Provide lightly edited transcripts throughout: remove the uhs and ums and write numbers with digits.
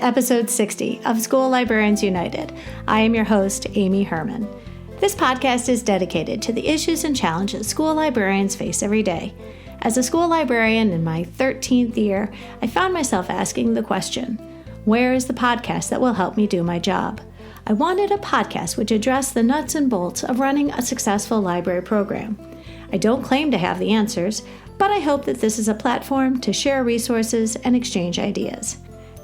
episode 60 of School Librarians United. I am your host, Amy Herman. This podcast is dedicated to the issues and challenges school librarians face every day. As a school librarian in my 13th year, I found myself asking the question, where is the podcast that will help me do my job? I wanted a podcast which addressed the nuts and bolts of running a successful library program. I don't claim to have the answers, but I hope that this is a platform to share resources and exchange ideas.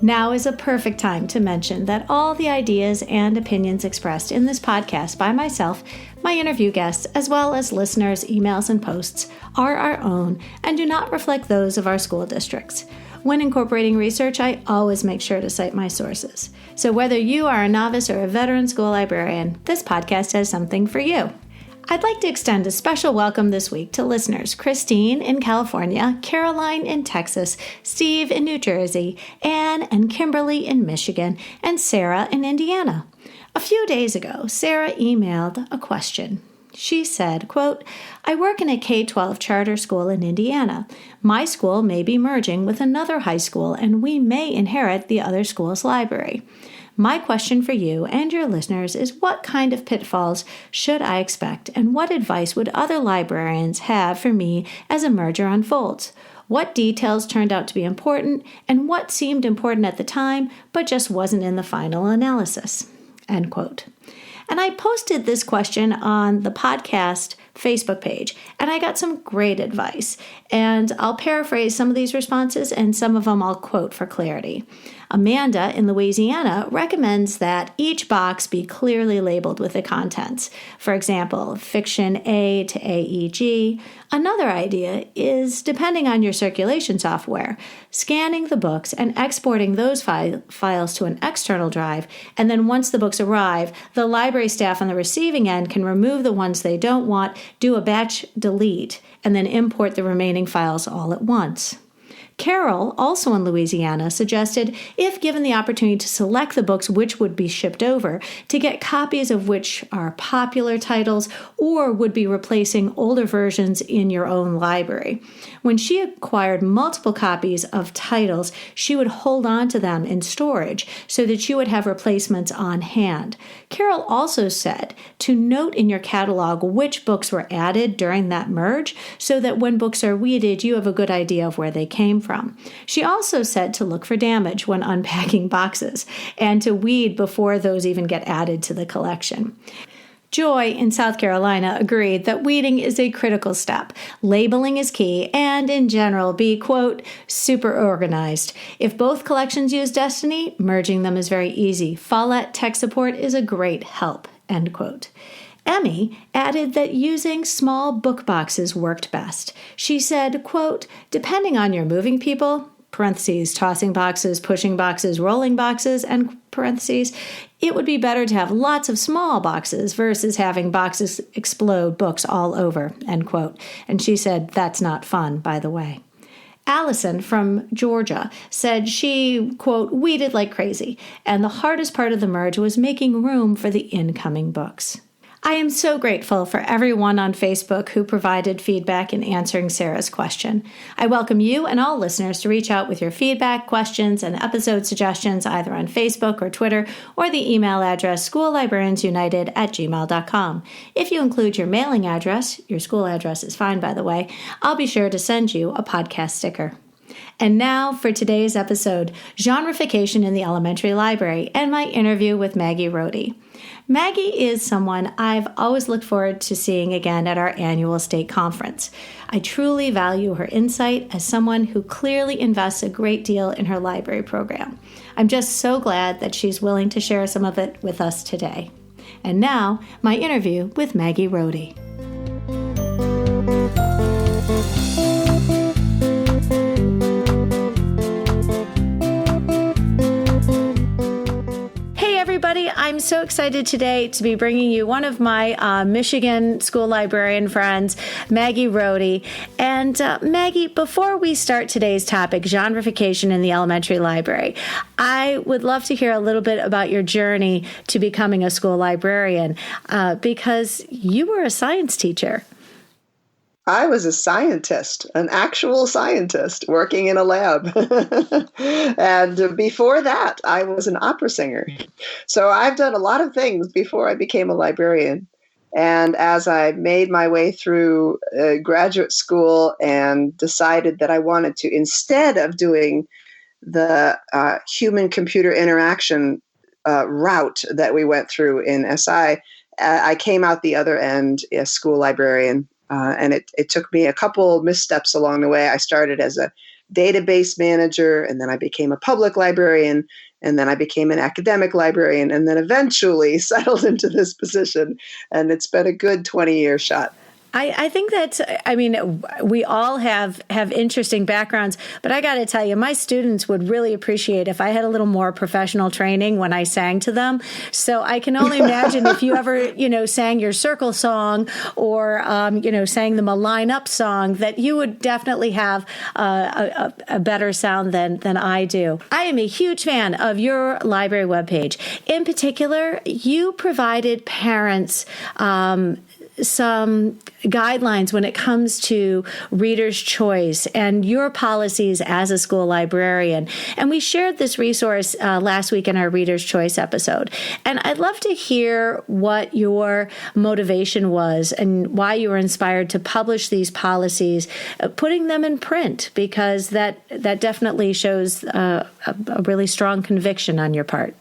Now is a perfect time to mention that all the ideas and opinions expressed in this podcast by myself, my interview guests, as well as listeners' emails and posts are our own and do not reflect those of our school districts. When incorporating research, I always make sure to cite my sources. So whether you are a novice or a veteran school librarian, this podcast has something for you. I'd like to extend a special welcome this week to listeners Christine in California, Caroline in Texas, Steve in New Jersey, Anne and Kimberly in Michigan, and Sarah in Indiana. A few days ago, Sarah emailed a question. She said, quote, I work in a K-12 charter school in Indiana. My school may be merging with another high school, and we may inherit the other school's library. My question for you and your listeners is what kind of pitfalls should I expect, and what advice would other librarians have for me as a merger unfolds? What details turned out to be important, and what seemed important at the time but just wasn't in the final analysis? End quote. And I posted this question on the podcast Facebook page, and I got some great advice. And I'll paraphrase some of these responses, and some of them I'll quote for clarity. Amanda in Louisiana recommends that each box be clearly labeled with the contents. For example, fiction A to AEG. Another idea is, depending on your circulation software, scanning the books and exporting those files to an external drive, and then once the books arrive, the library staff on the receiving end can remove the ones they don't want, do a batch delete, and then import the remaining files all at once. Carol, also in Louisiana, suggested, if given the opportunity to select the books which would be shipped over, to get copies of which are popular titles or would be replacing older versions in your own library. When she acquired multiple copies of titles, she would hold on to them in storage so that you would have replacements on hand. Carol also said to note in your catalog which books were added during that merge so that when books are weeded, you have a good idea of where they came from. She also said to look for damage when unpacking boxes and to weed before those even get added to the collection. Joy in South Carolina agreed that weeding is a critical step. Labeling is key and, in general, be, quote, super organized. If both collections use Destiny, merging them is very easy. Follett tech support is a great help, end quote. Emmy added that using small book boxes worked best. She said, quote, depending on your moving people, parentheses, tossing boxes, pushing boxes, rolling boxes, and parentheses, it would be better to have lots of small boxes versus having boxes explode books all over, end quote. And she said, that's not fun, by the way. Allison from Georgia said she, quote, weeded like crazy, and the hardest part of the merge was making room for the incoming books. I am so grateful for everyone on Facebook who provided feedback in answering Sarah's question. I welcome you and all listeners to reach out with your feedback, questions, and episode suggestions either on Facebook or Twitter or the email address schoollibrariansunited@gmail.com. If you include your mailing address, your school address is fine by the way, I'll be sure to send you a podcast sticker. And now for today's episode, Genrefication in the Elementary Library, and my interview with Maggi Rohde. Maggi is someone I've always looked forward to seeing again at our annual state conference. I truly value her insight as someone who clearly invests a great deal in her library program. I'm just so glad that she's willing to share some of it with us today. And now, my interview with Maggi Rohde. Everybody, I'm so excited today to be bringing you one of my Michigan school librarian friends, Maggi Rohde. And Maggi, before we start today's topic, genrefication in the elementary library, I would love to hear a little bit about your journey to becoming a school librarian because you were a science teacher. I was a scientist, an actual scientist working in a lab. And before that, I was an opera singer. So I've done a lot of things before I became a librarian. And as I made my way through graduate school and decided that I wanted to, instead of doing the human-computer interaction route that we went through in SI, I came out the other end a school librarian. And it took me a couple missteps along the way. I started as a database manager, and then I became a public librarian, and then I became an academic librarian, and then eventually settled into this position. And it's been a good 20-year shot. I think that, I mean, we all have interesting backgrounds, but I got to tell you, my students would really appreciate if I had a little more professional training when I sang to them. So I can only imagine if you ever, sang your circle song or, sang them a line-up song, that you would definitely have a better sound than I do. I am a huge fan of your library webpage. In particular, you provided parents some guidelines when it comes to reader's choice and your policies as a school librarian. And we shared this resource last week in our reader's choice episode. And I'd love to hear what your motivation was and why you were inspired to publish these policies, putting them in print, because that definitely shows a really strong conviction on your part.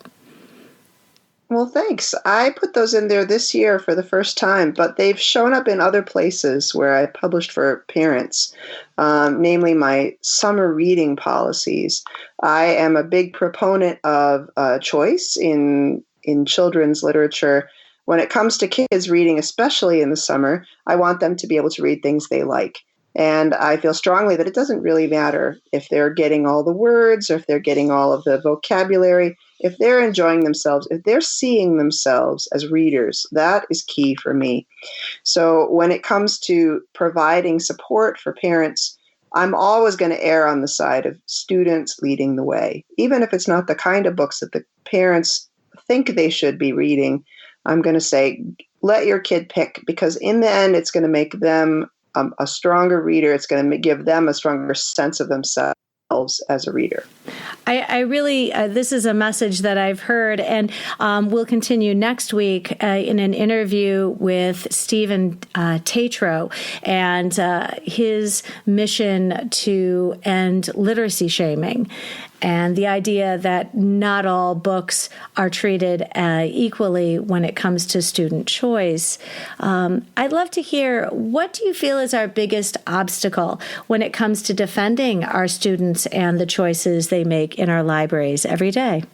Well, thanks. I put those in there this year for the first time, but they've shown up in other places where I published for parents, namely my summer reading policies. I am a big proponent of choice in children's literature. When it comes to kids reading, especially in the summer, I want them to be able to read things they like. And I feel strongly that it doesn't really matter if they're getting all the words or if they're getting all of the vocabulary. If they're enjoying themselves, if they're seeing themselves as readers, that is key for me. So when it comes to providing support for parents, I'm always going to err on the side of students leading the way. Even if it's not the kind of books that the parents think they should be reading, I'm going to say, let your kid pick, because in the end, it's going to make them a stronger reader. It's going to give them a stronger sense of themselves as a reader. I really, this is a message that I've heard, and we'll continue next week in an interview with Stephen Tatro and his mission to end literacy shaming. And the idea that not all books are treated equally when it comes to student choice. I'd love to hear, what do you feel is our biggest obstacle when it comes to defending our students and the choices they make in our libraries every day?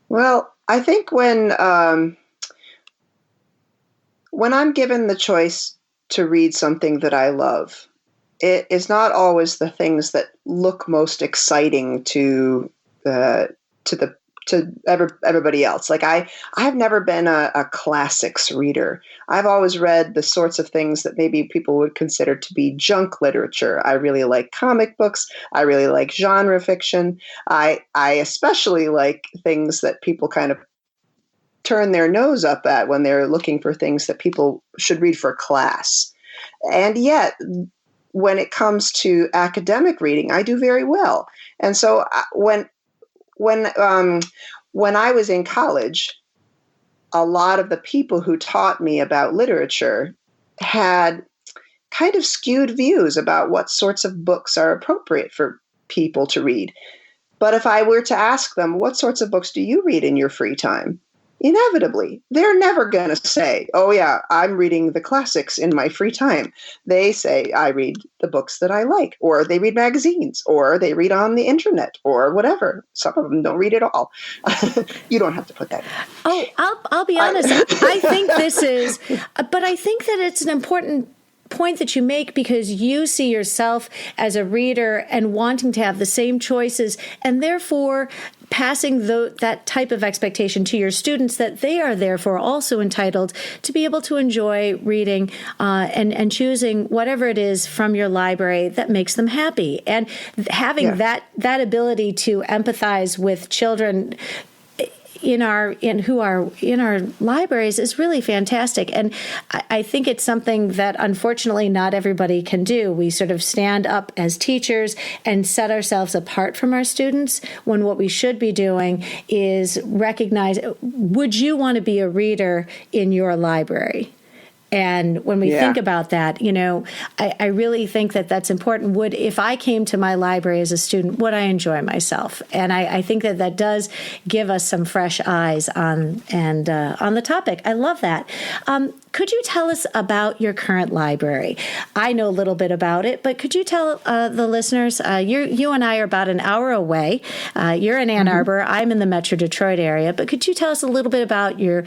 Well, I think when I'm given the choice to read something that I love, it is not always the things that look most exciting to everybody else. Like I've never been a classics reader. I've always read the sorts of things that maybe people would consider to be junk literature. I really like comic books. I really like genre fiction. I especially like things that people kind of turn their nose up at when they're looking for things that people should read for class. And yet, when it comes to academic reading, I do very well. And so when I was in college, a lot of the people who taught me about literature had kind of skewed views about what sorts of books are appropriate for people to read. But if I were to ask them, what sorts of books do you read in your free time? Inevitably, they're never going to say, oh, yeah, I'm reading the classics in my free time. They say, I read the books that I like, or they read magazines, or they read on the internet, or whatever. Some of them don't read at all. You don't have to put that in. Oh, I'll be honest. I think this is, but I think that it's an important point that you make, because you see yourself as a reader and wanting to have the same choices, and therefore passing that type of expectation to your students, that they are therefore also entitled to be able to enjoy reading and choosing whatever it is from your library that makes them happy. And having that ability to empathize with children in our libraries is really fantastic. And I think it's something that unfortunately not everybody can do. We sort of stand up as teachers and set ourselves apart from our students, when what we should be doing is recognize, would you want to be a reader in your library? And when we think about that, I really think that that's important. If I came to my library as a student, would I enjoy myself? And I think that does give us some fresh eyes on the topic. I love that. Could you tell us about your current library? I know a little bit about it, but could you tell the listeners, you and I are about an hour away. You're in Ann Arbor. I'm in the Metro Detroit area. But could you tell us a little bit about your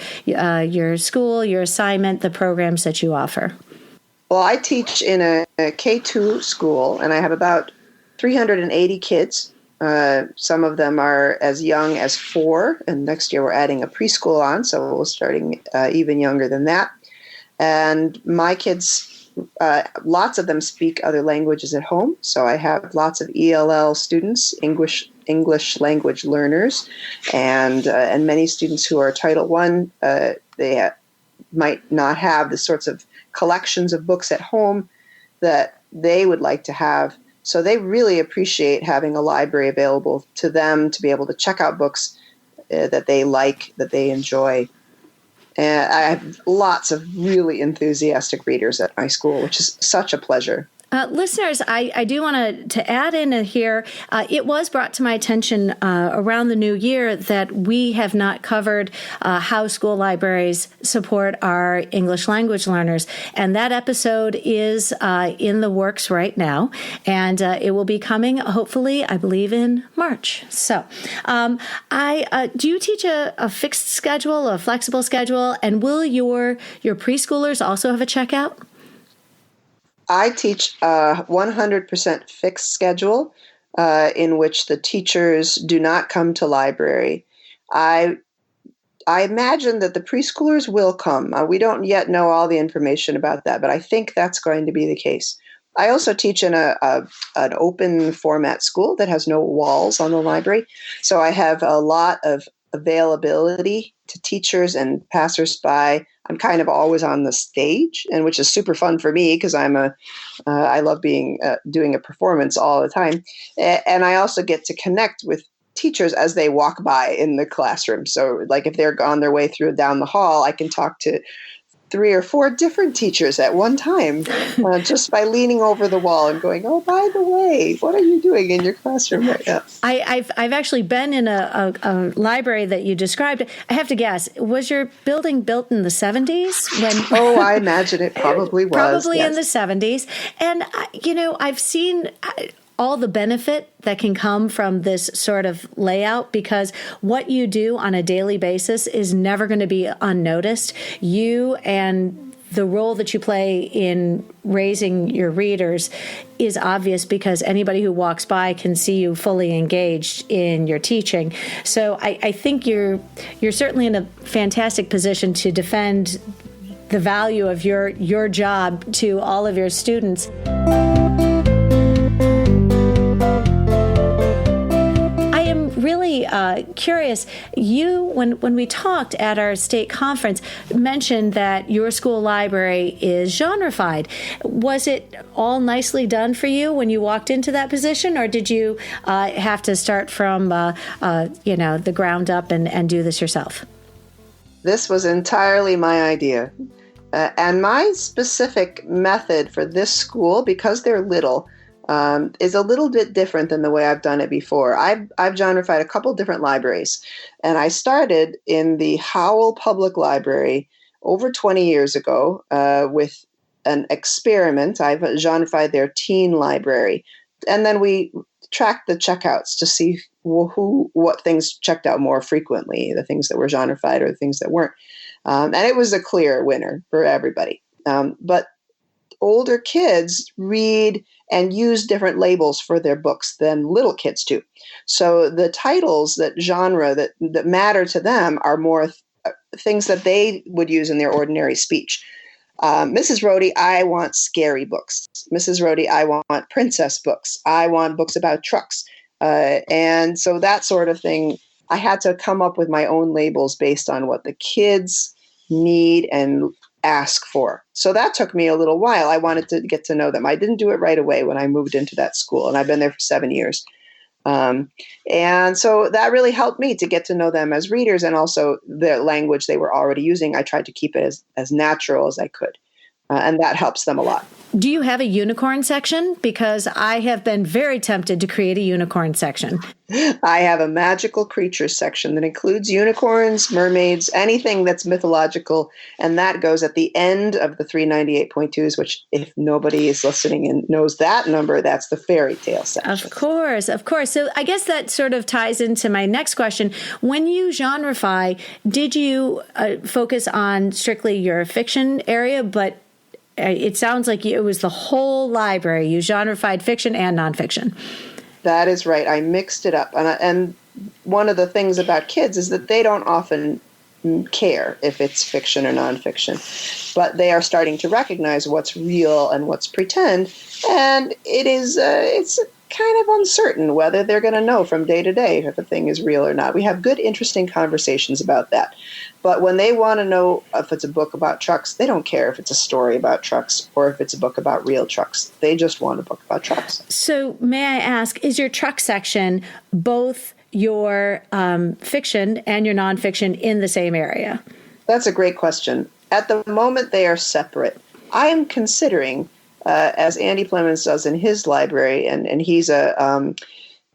school, your assignment, the programs that you offer? Well, I teach in a K-2 school, and I have about 380 kids. Some of them are as young as 4, and next year we're adding a preschool on, so we're starting even younger than that. And my kids, lots of them speak other languages at home. So I have lots of ELL students, English language learners, and many students who are Title I. They might not have the sorts of collections of books at home that they would like to have. So they really appreciate having a library available to them to be able to check out books that they like, that they enjoy. And I have lots of really enthusiastic readers at my school, which is such a pleasure. Listeners, I do want to add in here, it was brought to my attention around the new year that we have not covered how school libraries support our English language learners. And that episode is in the works right now. And it will be coming, hopefully, I believe, in March. So do you teach a fixed schedule, a flexible schedule? And will your preschoolers also have a checkout? I teach a 100% fixed schedule in which the teachers do not come to library. I imagine that the preschoolers will come. We don't yet know all the information about that, but I think that's going to be the case. I also teach in an open format school that has no walls on the library. So I have a lot of availability to teachers and passersby. I'm kind of always on the stage, and which is super fun for me because I love doing a performance all the time. And I also get to connect with teachers as they walk by in the classroom. So like if they're on their way down the hall, I can talk to 3 or 4 different teachers at one time, just by leaning over the wall and going, "Oh, by the way, what are you doing in your classroom right now?" I've actually been in a library that you described. I have to guess, was your building built in the 70s? Oh, I imagine it probably was. Probably yes. In the 70s. And, I've seen all the benefit that can come from this sort of layout, because what you do on a daily basis is never going to be unnoticed. You and the role that you play in raising your readers is obvious because anybody who walks by can see you fully engaged in your teaching. So I think you're certainly in a fantastic position to defend the value of your job to all of your students. Really curious. You, when we talked at our state conference, mentioned that your school library is genrefied. Was it all nicely done for you when you walked into that position, or did you have to start from the ground up and do this yourself? This was entirely my idea, and my specific method for this school, because they're little, is a little bit different than the way I've done it before. I've genrefied a couple different libraries, and I started in the Howell Public Library over 20 years ago with an experiment. I've genrefied their teen library, and then we tracked the checkouts to see what things checked out more frequently, the things that were genrefied or the things that weren't, and it was a clear winner for everybody. But older kids read and use different labels for their books than little kids do. So the titles that matter to them are more things that they would use in their ordinary speech. Mrs. Rohde, I want scary books. Mrs. Rohde, I want princess books. I want books about trucks. And so that sort of thing I had to come up with my own labels based on what the kids need and ask for. So that took me a little while. I wanted to get to know them. I didn't do it right away when I moved into that school, and I've been there for 7 years. And so that really helped me to get to know them as readers, and also the language they were already using. I tried to keep it as natural as I could. And that helps them a lot. Do you have a unicorn section? Because I have been very tempted to create a unicorn section. I have a magical creatures section that includes unicorns, mermaids, anything that's mythological. And that goes at the end of the 398.2s, which if nobody is listening and knows that number, that's the fairy tale section. Of course, of course. So I guess that sort of ties into my next question. When you genrefy, did you focus on strictly your fiction area, but it sounds like it was the whole library. You genrefied fiction and nonfiction. That is right. I mixed it up. And one of the things about kids is that they don't often care if it's fiction or nonfiction, but they are starting to recognize what's real and what's pretend. And it's kind of uncertain whether they're going to know from day to day if a thing is real or not. We have good, interesting conversations about that. But when they want to know if it's a book about trucks, they don't care if it's a story about trucks or if it's a book about real trucks. They just want a book about trucks. So may I ask, is your truck section both your fiction and your nonfiction in the same area? That's a great question. At the moment, they are separate. I am considering, as Andy Plemons does in his library, and he's a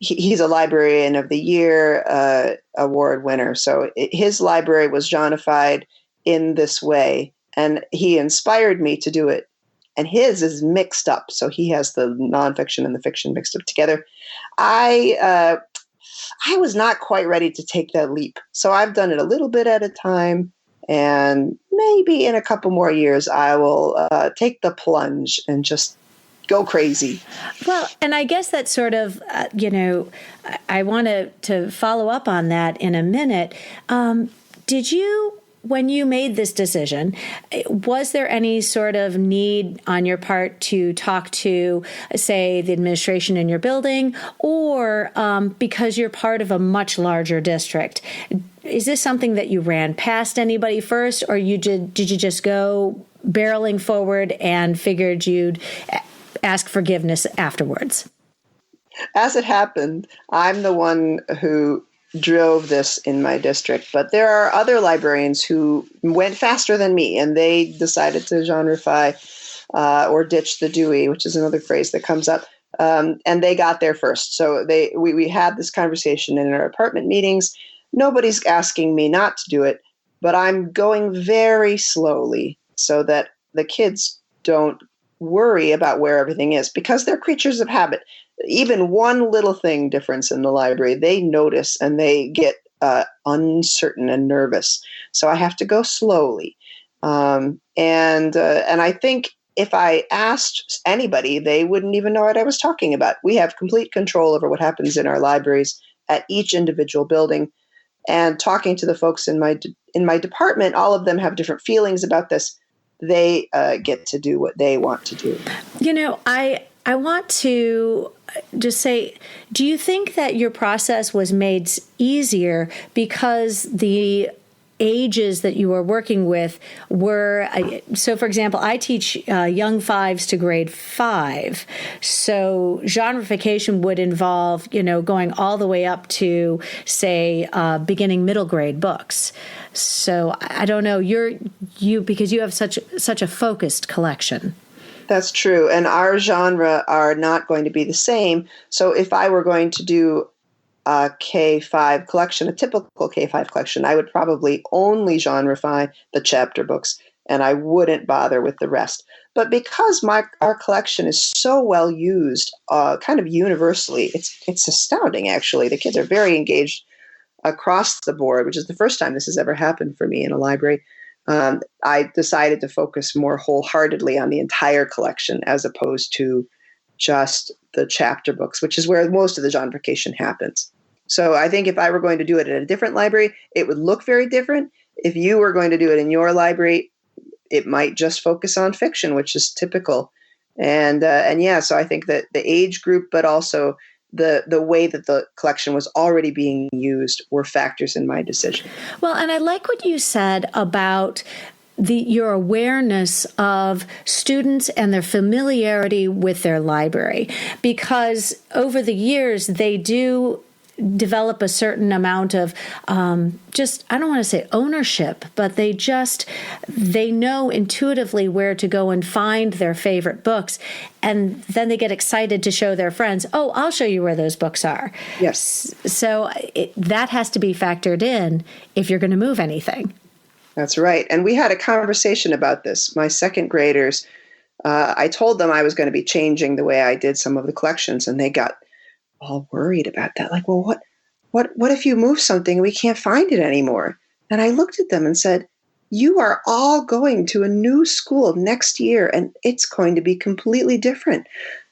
Librarian of the Year award winner. So his library was genrefied in this way, and he inspired me to do it. And his is mixed up, so he has the nonfiction and the fiction mixed up together. I was not quite ready to take that leap, so I've done it a little bit at a time. And maybe in a couple more years, I will take the plunge and just go crazy. Well, and I guess that's sort of, I want to follow up on that in a minute. Did you, when you made this decision, was there any sort of need on your part to talk to, say, the administration in your building, or because you're part of a much larger district? Is this something that you ran past anybody first, or did you just go barreling forward and figured you'd ask forgiveness afterwards? As it happened, I'm the one who drove this in my district, but there are other librarians who went faster than me, and they decided to genrefy or ditch the Dewey, which is another phrase that comes up, and they got there first. So we had this conversation in our apartment meetings. Nobody's asking me not to do it, but I'm going very slowly so that the kids don't worry about where everything is, because they're creatures of habit. Even one little thing difference in the library, they notice and they get uncertain and nervous. So I have to go slowly. And I think if I asked anybody, they wouldn't even know what I was talking about. We have complete control over what happens in our libraries at each individual building. And talking to the folks in my department, all of them have different feelings about this. They get to do what they want to do. I want to just say, do you think that your process was made easier because the ages that you were working with were, so for example, I teach young 5s to grade 5. So genrefication would involve, going all the way up to, say, beginning middle grade books. So I don't know, because you have such a focused collection. That's true. And our genre are not going to be the same. So if I were going to do a K-5 collection, a typical K-5 collection, I would probably only genrefy the chapter books, and I wouldn't bother with the rest. But because our collection is so well used, kind of universally, it's astounding, actually. The kids are very engaged across the board, which is the first time this has ever happened for me in a library. I decided to focus more wholeheartedly on the entire collection as opposed to just the chapter books, which is where most of the genrefication happens. So I think if I were going to do it at a different library, it would look very different. If you were going to do it in your library, it might just focus on fiction, which is typical. And yeah, so I think that the age group, but also the way that the collection was already being used were factors in my decision. Well, and I like what you said about your awareness of students and their familiarity with their library, because over the years they do develop a certain amount of just, I don't want to say ownership, but they know intuitively where to go and find their favorite books. And then they get excited to show their friends, oh, I'll show you where those books are. Yes. So that has to be factored in if you're going to move anything. That's right. And we had a conversation about this. My second graders, I told them I was going to be changing the way I did some of the collections, and they got all worried about that. Like, well, what if you move something and we can't find it anymore? And I looked at them and said, you are all going to a new school next year, and it's going to be completely different.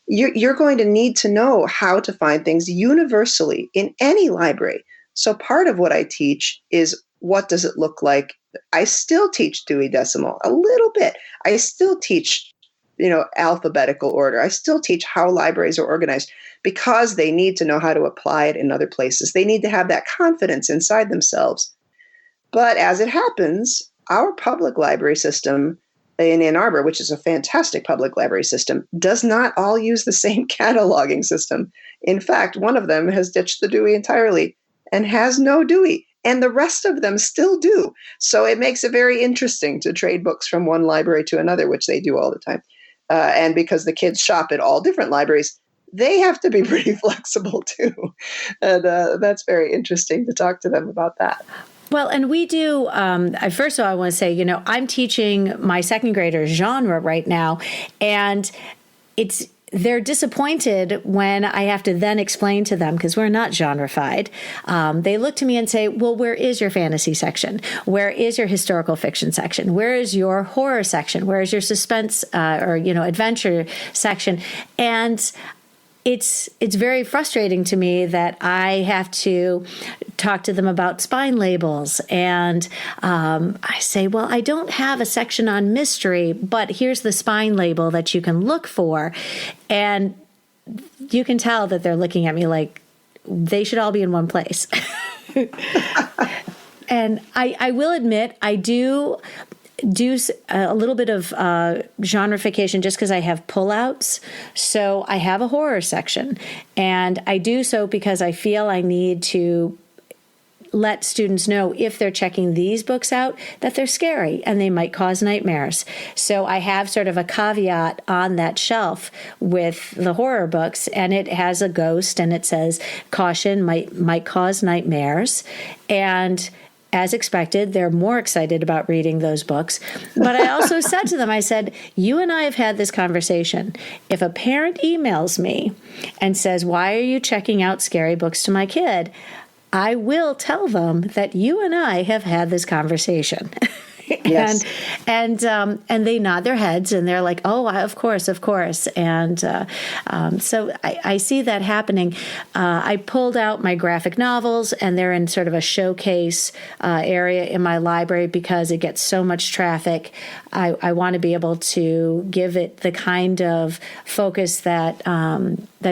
You're going to need to know how to find things universally in any library. So part of what I teach is, what does it look like? I still teach Dewey Decimal a little bit. I still teach, alphabetical order. I still teach how libraries are organized, because they need to know how to apply it in other places. They need to have that confidence inside themselves. But as it happens, our public library system in Ann Arbor, which is a fantastic public library system, does not all use the same cataloging system. In fact, one of them has ditched the Dewey entirely and has no Dewey, and the rest of them still do. So it makes it very interesting to trade books from one library to another, which they do all the time. And because the kids shop at all different libraries, they have to be pretty flexible too. And that's very interesting to talk to them about that. Well, and we do, first of all, I want to say, I'm teaching my second graders genre right now, and they're disappointed when I have to then explain to them, because we're not genrefied. They look to me and say, well, where is your fantasy section? Where is your historical fiction section? Where is your horror section? Where is your suspense or adventure section? And it's very frustrating to me that I have to talk to them about spine labels. And I say, well, I don't have a section on mystery, but here's the spine label that you can look for. And you can tell that they're looking at me like they should all be in one place. And I will admit, I do a little bit of genrefication just because I have pullouts. So I have a horror section, and I do so because I feel I need to let students know, if they're checking these books out, that they're scary and they might cause nightmares. So I have sort of a caveat on that shelf with the horror books, and it has a ghost, and it says caution, might cause nightmares. And as expected, they're more excited about reading those books. But I also said to them, I said, you and I have had this conversation. If a parent emails me and says, why are you checking out scary books to my kid? I will tell them that you and I have had this conversation. Yes. And they nod their heads, and they're like, oh, of course. And so I see that happening. I pulled out my graphic novels, and they're in sort of a showcase area in my library because it gets so much traffic. I want to be able to give it the kind of focus that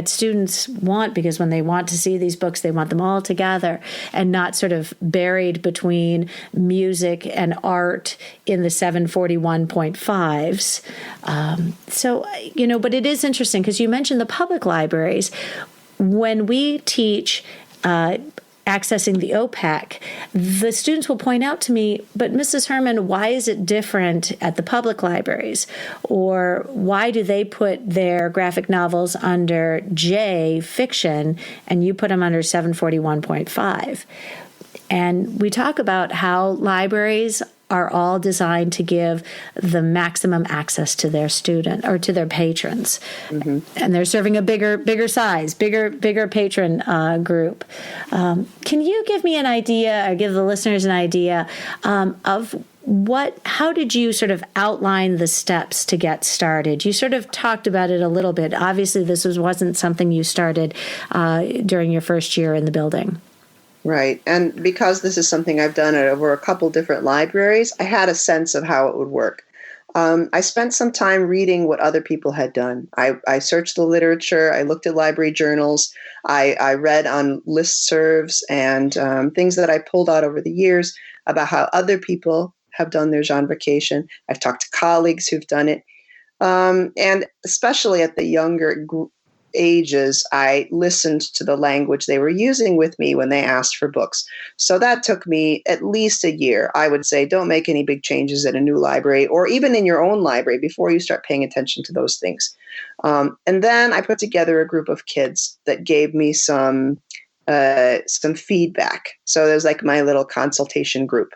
students want, because when they want to see these books, they want them all together and not sort of buried between music and art in the 741.5s. But it is interesting because you mentioned the public libraries. When we teach accessing the OPAC, the students will point out to me, but Mrs. Herman, why is it different at the public libraries? Or why do they put their graphic novels under J, fiction, and you put them under 741.5? And we talk about how libraries are all designed to give the maximum access to their student or to their patrons. Mm-hmm. And they're serving a bigger size, bigger patron group. Can you give me an idea, or give the listeners an idea of how did you sort of outline the steps to get started? You sort of talked about it a little bit. Obviously, this wasn't something you started during your first year in the building. Right. And because this is something I've done at over a couple different libraries, I had a sense of how it would work. I spent some time reading what other people had done. I searched the literature. I looked at library journals. I read on listservs and things that I pulled out over the years about how other people have done their genrefication. I've talked to colleagues who've done it. And especially at the younger ages, I listened to the language they were using with me when they asked for books. So that took me at least a year. I would say don't make any big changes at a new library or even in your own library before you start paying attention to those things. And then I put together a group of kids that gave me some feedback. So there's like my little consultation group.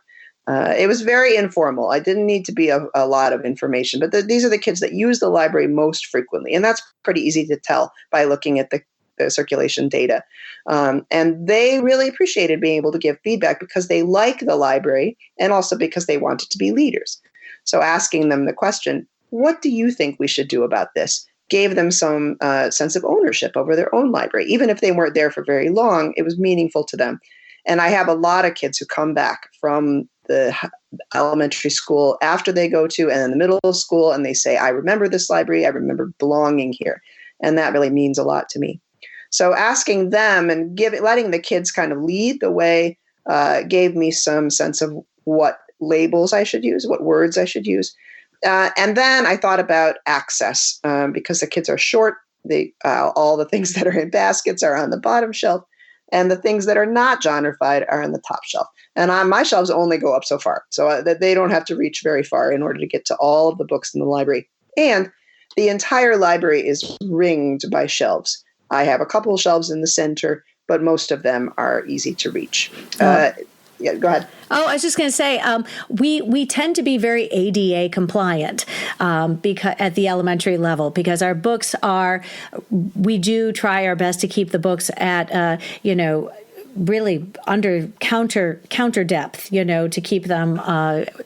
It was very informal. I didn't need to be a lot of information, but these are the kids that use the library most frequently. And that's pretty easy to tell by looking at the circulation data. And they really appreciated being able to give feedback because they like the library and also because they wanted to be leaders. So asking them the question, what do you think we should do about this? Gave them some sense of ownership over their own library. Even if they weren't there for very long, it was meaningful to them. And I have a lot of kids who come back from the elementary school after they go to and in the middle school, and they say, I remember this library, I remember belonging here. And that really means a lot to me. So asking them and letting the kids kind of lead the way gave me some sense of what labels I should use, what words I should use. And then I thought about access because the kids are short. All the things that are in baskets are on the bottom shelf. And the things that are not genrefied are on the top shelf. And my shelves only go up so far, so that they don't have to reach very far in order to get to all of the books in the library. And the entire library is ringed by shelves. I have a couple of shelves in the center, but most of them are easy to reach. Yeah, go ahead. Oh, I was just going to say, we tend to be very ADA compliant because at the elementary level, because our books we do try our best to keep the books at, really under counter depth, to keep them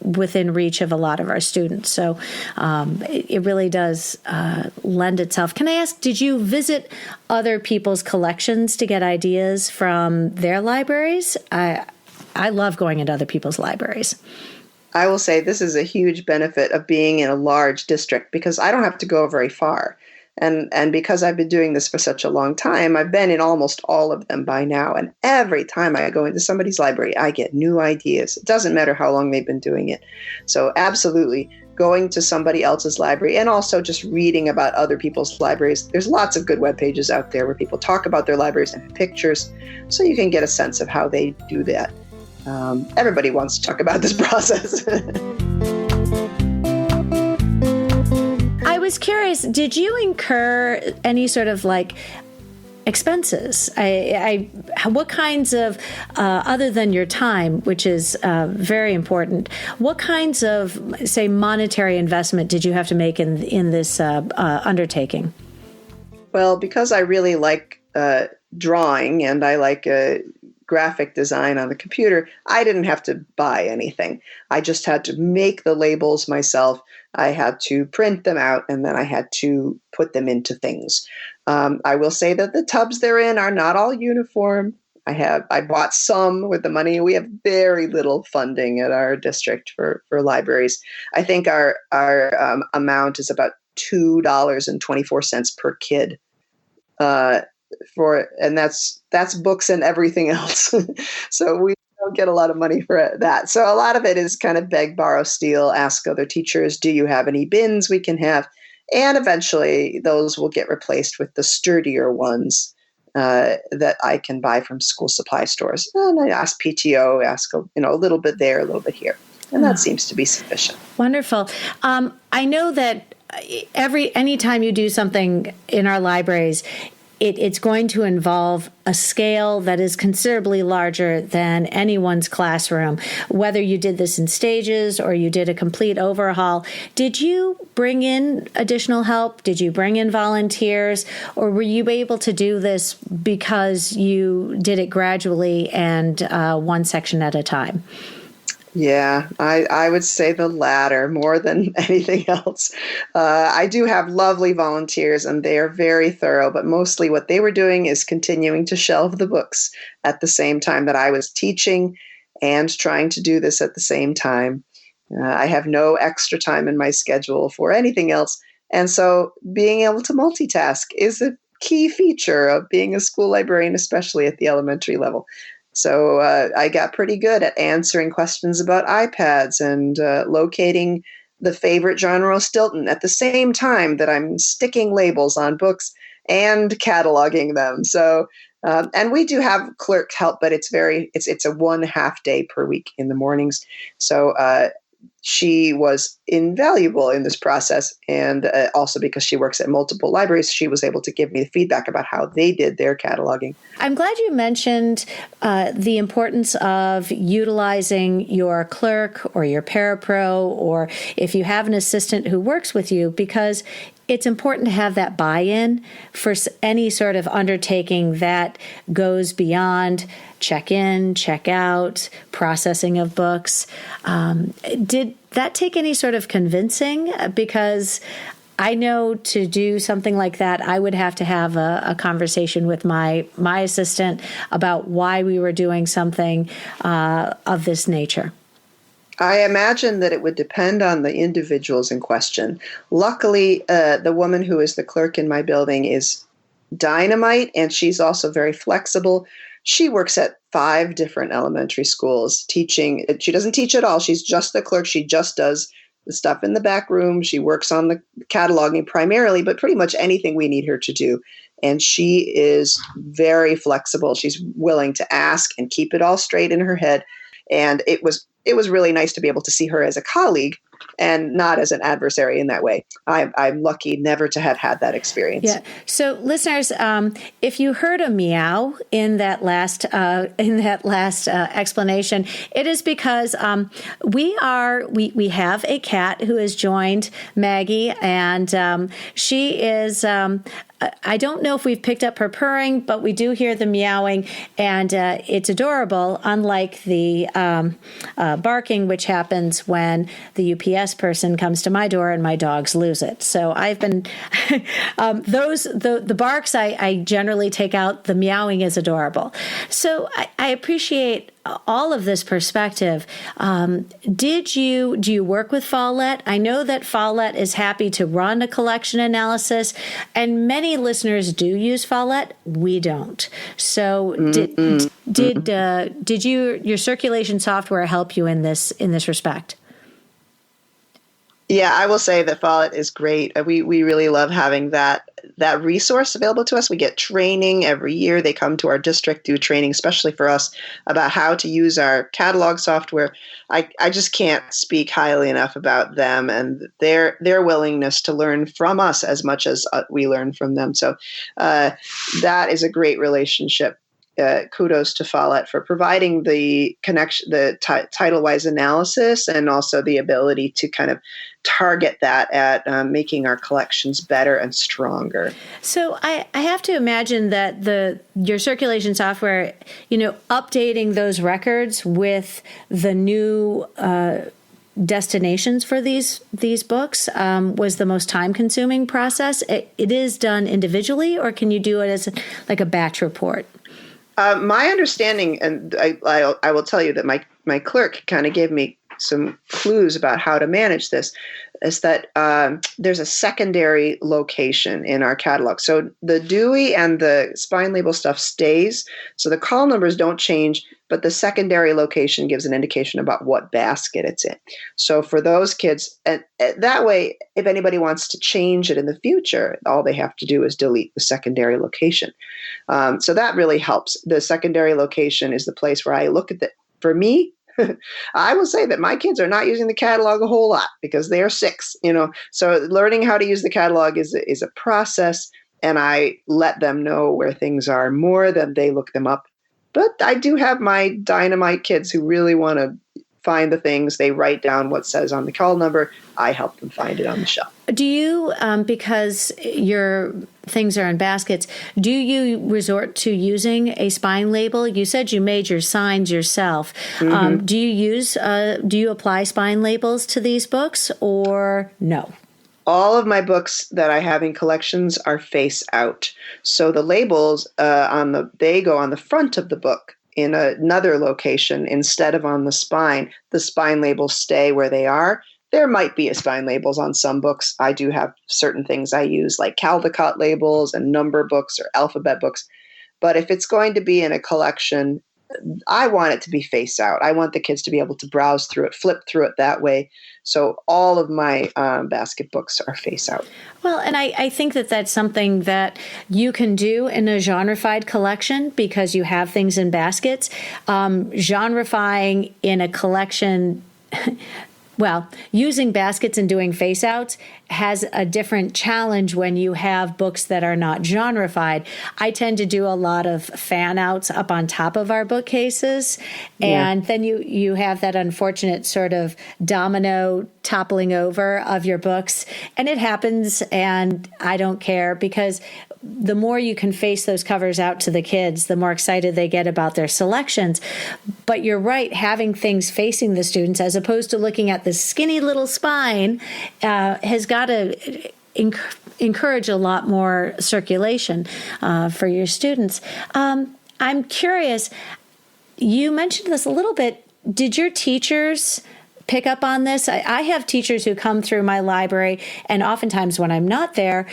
within reach of a lot of our students. So it really does lend itself. Can I ask, did you visit other people's collections to get ideas from their libraries? I love going into other people's libraries. I will say this is a huge benefit of being in a large district because I don't have to go very far. And because I've been doing this for such a long time, I've been in almost all of them by now. And every time I go into somebody's library, I get new ideas. It doesn't matter how long they've been doing it. So absolutely going to somebody else's library and also just reading about other people's libraries. There's lots of good web pages out there where people talk about their libraries and pictures, so you can get a sense of how they do that. Everybody wants to talk about this process. I was curious, did you incur any sort of expenses? What kinds of, other than your time, which is very important, what kinds of, say, monetary investment did you have to make in this undertaking? Well, because I really like drawing and I like graphic design on the computer, I didn't have to buy anything. I just had to make the labels myself. I had to print them out, and then I had to put them into things. I will say that the tubs they're in are not all uniform. I bought some with the money. We have very little funding at our district for libraries. I think our amount is about $2.24 per kid. And that's books and everything else. So we don't get a lot of money for that. So a lot of it is kind of beg, borrow, steal, ask other teachers, do you have any bins we can have? And eventually those will get replaced with the sturdier ones that I can buy from school supply stores. And I ask PTO, a little bit there, a little bit here. And that seems to be sufficient. Wonderful. I know that anytime you do something in our libraries, it's going to involve a scale that is considerably larger than anyone's classroom. Whether you did this in stages or you did a complete overhaul, did you bring in additional help? Did you bring in volunteers? Or were you able to do this because you did it gradually and one section at a time? Yeah, I would say the latter more than anything else. I do have lovely volunteers and they are very thorough, but mostly what they were doing is continuing to shelve the books at the same time that I was teaching and trying to do this at the same time. I have no extra time in my schedule for anything else. And so being able to multitask is a key feature of being a school librarian, especially at the elementary level. So I got pretty good at answering questions about iPads and locating the favorite genre of Stilton at the same time that I'm sticking labels on books and cataloging them. So, and we do have clerk help, but it's a 1/2 day per week in the mornings. So she was invaluable in this process. And also because she works at multiple libraries, she was able to give me feedback about how they did their cataloging. I'm glad you mentioned the importance of utilizing your clerk or your parapro, or if you have an assistant who works with you, because it's important to have that buy-in for any sort of undertaking that goes beyond check-in, check-out, processing of books. Did that take any sort of convincing? Because I know to do something like that, I would have to have a conversation with my assistant about why we were doing something of this nature. I imagine that it would depend on the individuals in question. Luckily, the woman who is the clerk in my building is dynamite, and she's also very flexible. She works at 5 different elementary schools teaching. She doesn't teach at all. She's just the clerk. She just does the stuff in the back room. She works on the cataloging primarily, but pretty much anything we need her to do. And she is very flexible. She's willing to ask and keep it all straight in her head. And it was really nice to be able to see her as a colleague and not as an adversary in that way. I'm lucky never to have had that experience. Yeah. So, listeners, if you heard a meow in that last explanation, it is because we have a cat who has joined Maggie, and she is. I don't know if we've picked up her purring, but we do hear the meowing, and it's adorable, unlike the barking, which happens when the UPS person comes to my door and my dogs lose it. So I've been, the barks I generally take out, the meowing is adorable. So I appreciate all of this perspective. Do you work with Follett? I know that Follett is happy to run a collection analysis, and many listeners do use Follett. We don't. So did your circulation software help you in this respect? Yeah, I will say that Follett is great. We really love having that resource available to us. We get training every year. They come to our district, do training, especially for us, about how to use our catalog software. I just can't speak highly enough about them and their willingness to learn from us as much as we learn from them. So that is a great relationship. Kudos to Follett for providing the connection, the title-wise analysis, and also the ability to kind of target that at making our collections better and stronger. So I have to imagine that your circulation software, updating those records with the new destinations for these books was the most time-consuming process. It is done individually, or can you do it as like a batch report? My understanding, and I will tell you that my clerk kind of gave me some clues about how to manage this, is that there's a secondary location in our catalog. So the Dewey and the spine label stuff stays. So the call numbers don't change, but the secondary location gives an indication about what basket it's in. So for those kids, and that way, if anybody wants to change it in the future, all they have to do is delete the secondary location. So that really helps. The secondary location is the place where I look at for me, I will say that my kids are not using the catalog a whole lot because they are 6, So learning how to use the catalog is a process, and I let them know where things are more than they look them up. But I do have my dynamite kids who really want to find the things. They write down what says on the call number. I help them find it on the shelf. Do you, because your things are in baskets, do you resort to using a spine label? You said you made your signs yourself. Mm-hmm. Do you apply spine labels to these books, or no? All of my books that I have in collections are face out. So the labels they go on the front of the book in another location instead of on the spine labels stay where they are. There might be spine labels on some books. I do have certain things I use, like Caldecott labels and number books or alphabet books. But if it's going to be in a collection, I want it to be face out. I want the kids to be able to browse through it, flip through it that way. So all of my basket books are face out. Well, and I think that that's something that you can do in a genrefied collection because you have things in baskets. Genrefying in a collection... Well, using baskets and doing face-outs has a different challenge when you have books that are not genrefied. I tend to do a lot of fan-outs up on top of our bookcases, and then you have that unfortunate sort of domino toppling over of your books, and it happens, and I don't care because the more you can face those covers out to the kids, the more excited they get about their selections. But you're right, having things facing the students as opposed to looking at the skinny little spine has got to encourage a lot more circulation for your students. I'm curious, you mentioned this a little bit. Did your teachers pick up on this? I have teachers who come through my library, and oftentimes when I'm not there,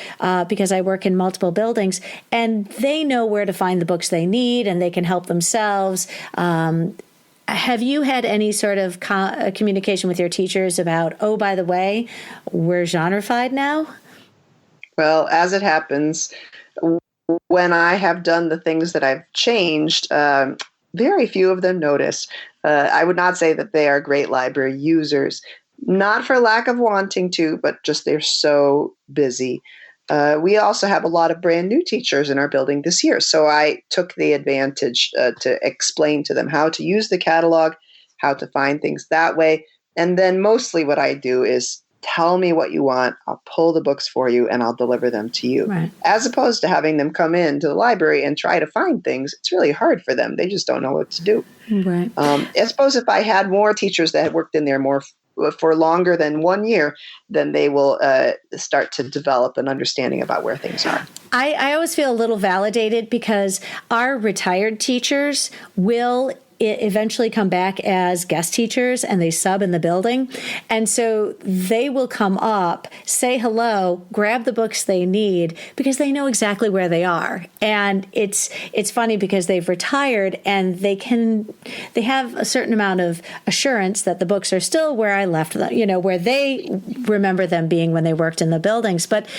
because I work in multiple buildings, and they know where to find the books they need, and they can help themselves. Have you had any sort of communication with your teachers about, oh, by the way, we're genrefied now? Well, as it happens, when I have done the things that I've changed, very few of them notice. I would not say that they are great library users, not for lack of wanting to, but just they're so busy. We also have a lot of brand new teachers in our building this year. So I took the advantage to explain to them how to use the catalog, how to find things that way. And then mostly what I do is tell me what you want. I'll pull the books for you and I'll deliver them to you. Right. As opposed to having them come into the library and try to find things. It's really hard for them. They just don't know what to do. Right. I suppose if I had more teachers that had worked in there more for longer than 1 year, then they will start to develop an understanding about where things are. I always feel a little validated because our retired teachers will eventually come back as guest teachers and they sub in the building. And so they will come up, say hello, grab the books they need because they know exactly where they are. And it's funny because they've retired and they have a certain amount of assurance that the books are still where I left them, where they remember them being when they worked in the buildings. But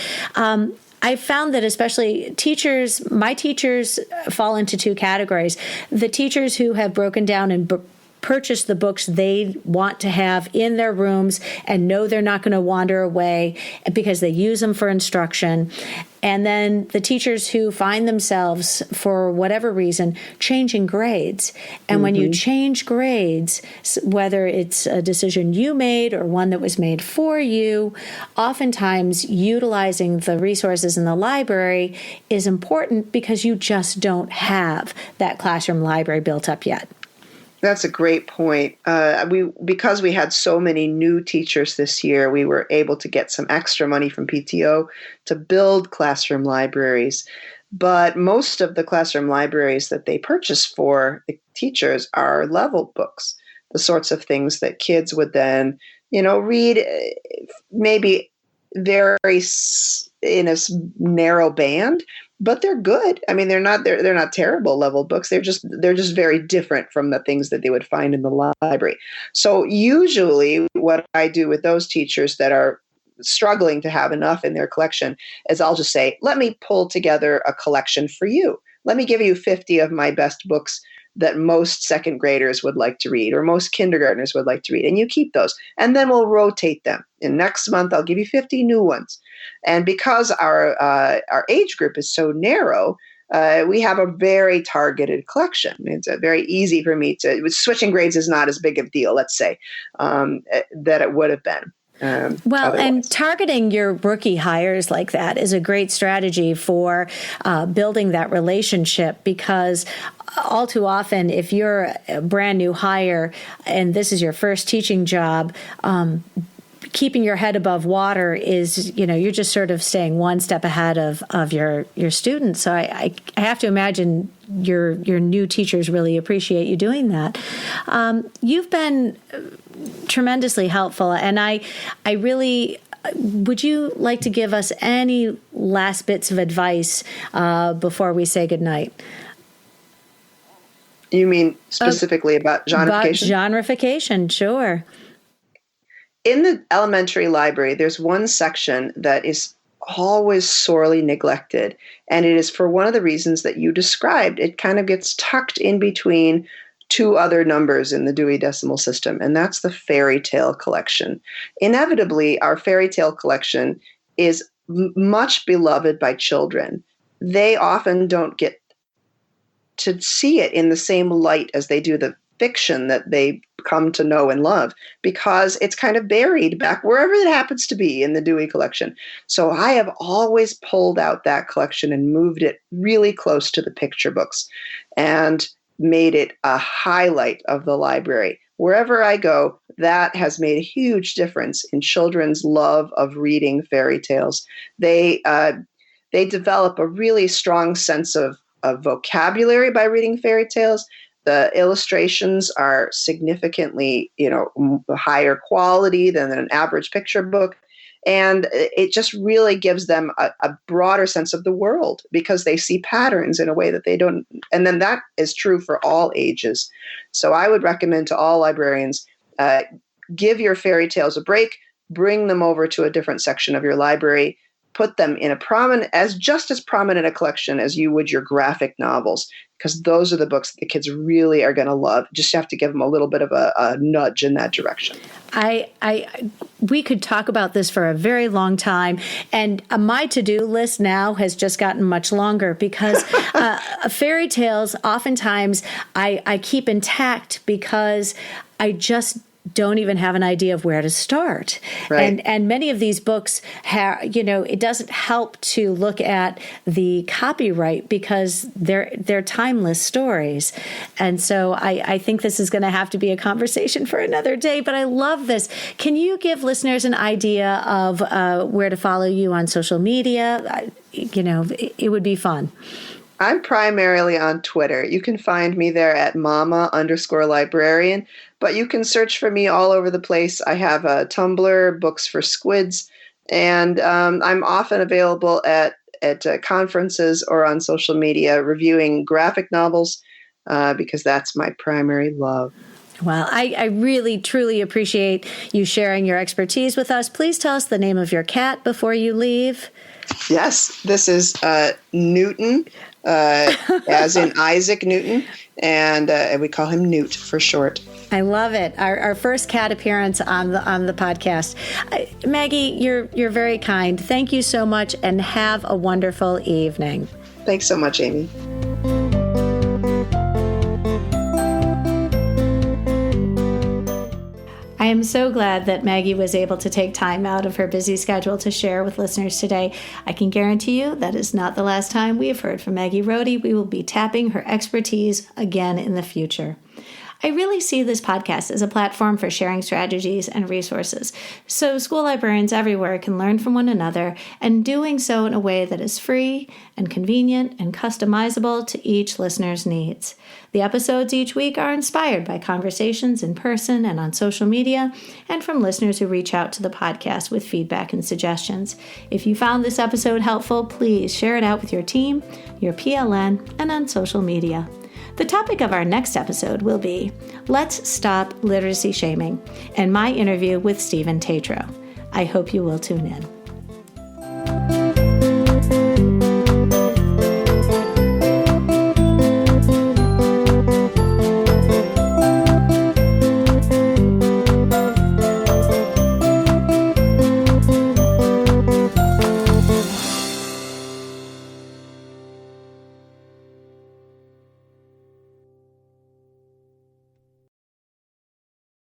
I found that especially my teachers fall into two categories. The teachers who have broken down and purchase the books they want to have in their rooms and know they're not going to wander away because they use them for instruction. And then the teachers who find themselves, for whatever reason, changing grades. And when you change grades, whether it's a decision you made or one that was made for you, oftentimes utilizing the resources in the library is important because you just don't have that classroom library built up yet. That's a great point. Because we had so many new teachers this year, we were able to get some extra money from PTO to build classroom libraries. But most of the classroom libraries that they purchase for the teachers are level books, the sorts of things that kids would then, read maybe very in a narrow band. But they're good. I mean, they're not terrible level books. They're just very different from the things that they would find in the library. So usually what I do with those teachers that are struggling to have enough in their collection is I'll just say, let me pull together a collection for you. Let me give you 50 of my best books that most second graders would like to read or most kindergartners would like to read. And you keep those. And then we'll rotate them. And next month, I'll give you 50 new ones. And because our age group is so narrow, we have a very targeted collection. It's very easy for me switching grades is not as big of a deal, let's say, that it would have been. And targeting your rookie hires like that is a great strategy for building that relationship because all too often, if you're a brand new hire and this is your first teaching job, keeping your head above water is, you're just sort of staying one step ahead of your students. So I have to imagine your new teachers really appreciate you doing that. You've been tremendously helpful, and I really. Would you like to give us any last bits of advice before we say goodnight? You mean specifically about genrefication? About genrefication, sure. In the elementary library, there's one section that is always sorely neglected, and it is for one of the reasons that you described. It kind of gets tucked in between two other numbers in the Dewey Decimal System, and that's the fairy tale collection. Inevitably, our fairy tale collection is much beloved by children. They often don't get to see it in the same light as they do the fiction that they come to know and love, because it's kind of buried back wherever it happens to be in the Dewey collection. So I have always pulled out that collection and moved it really close to the picture books and made it a highlight of the library. Wherever I go, that has made a huge difference in children's love of reading fairy tales. They develop a really strong sense of vocabulary by reading fairy tales. The illustrations are significantly, higher quality than an average picture book. And it just really gives them a broader sense of the world because they see patterns in a way that they don't. And then that is true for all ages. So I would recommend to all librarians, give your fairy tales a break, bring them over to a different section of your library, put them in just as prominent a collection as you would your graphic novels, because those are the books that the kids really are going to love. Just have to give them a little bit of a nudge in that direction. We could talk about this for a very long time, and my to-do list now has just gotten much longer because fairy tales oftentimes I keep intact because I just don't even have an idea of where to start. Right. And many of these books it doesn't help to look at the copyright because they're timeless stories. And so I think this is going to have to be a conversation for another day, but I love this. Can you give listeners an idea of where to follow you on social media? It would be fun. I'm primarily on Twitter. You can find me there at mama_librarian, but you can search for me all over the place. I have a Tumblr, Books for Squids, and I'm often available at conferences or on social media reviewing graphic novels because that's my primary love. Well, I really, truly appreciate you sharing your expertise with us. Please tell us the name of your cat before you leave. Yes, this is Newton, as in Isaac Newton, and we call him Newt for short. I love it. Our first cat appearance on the podcast. Maggie, you're very kind. Thank you so much, and have a wonderful evening. Thanks so much, Amy. I am so glad that Maggie was able to take time out of her busy schedule to share with listeners today. I can guarantee you that is not the last time we have heard from Maggi Rohde. We will be tapping her expertise again in the future. I really see this podcast as a platform for sharing strategies and resources, so school librarians everywhere can learn from one another, and doing so in a way that is free and convenient and customizable to each listener's needs. The episodes each week are inspired by conversations in person and on social media, and from listeners who reach out to the podcast with feedback and suggestions. If you found this episode helpful, please share it out with your team, your PLN, and on social media. The topic of our next episode will be Let's Stop Literacy Shaming, and my interview with Stephen Tatro. I hope you will tune in.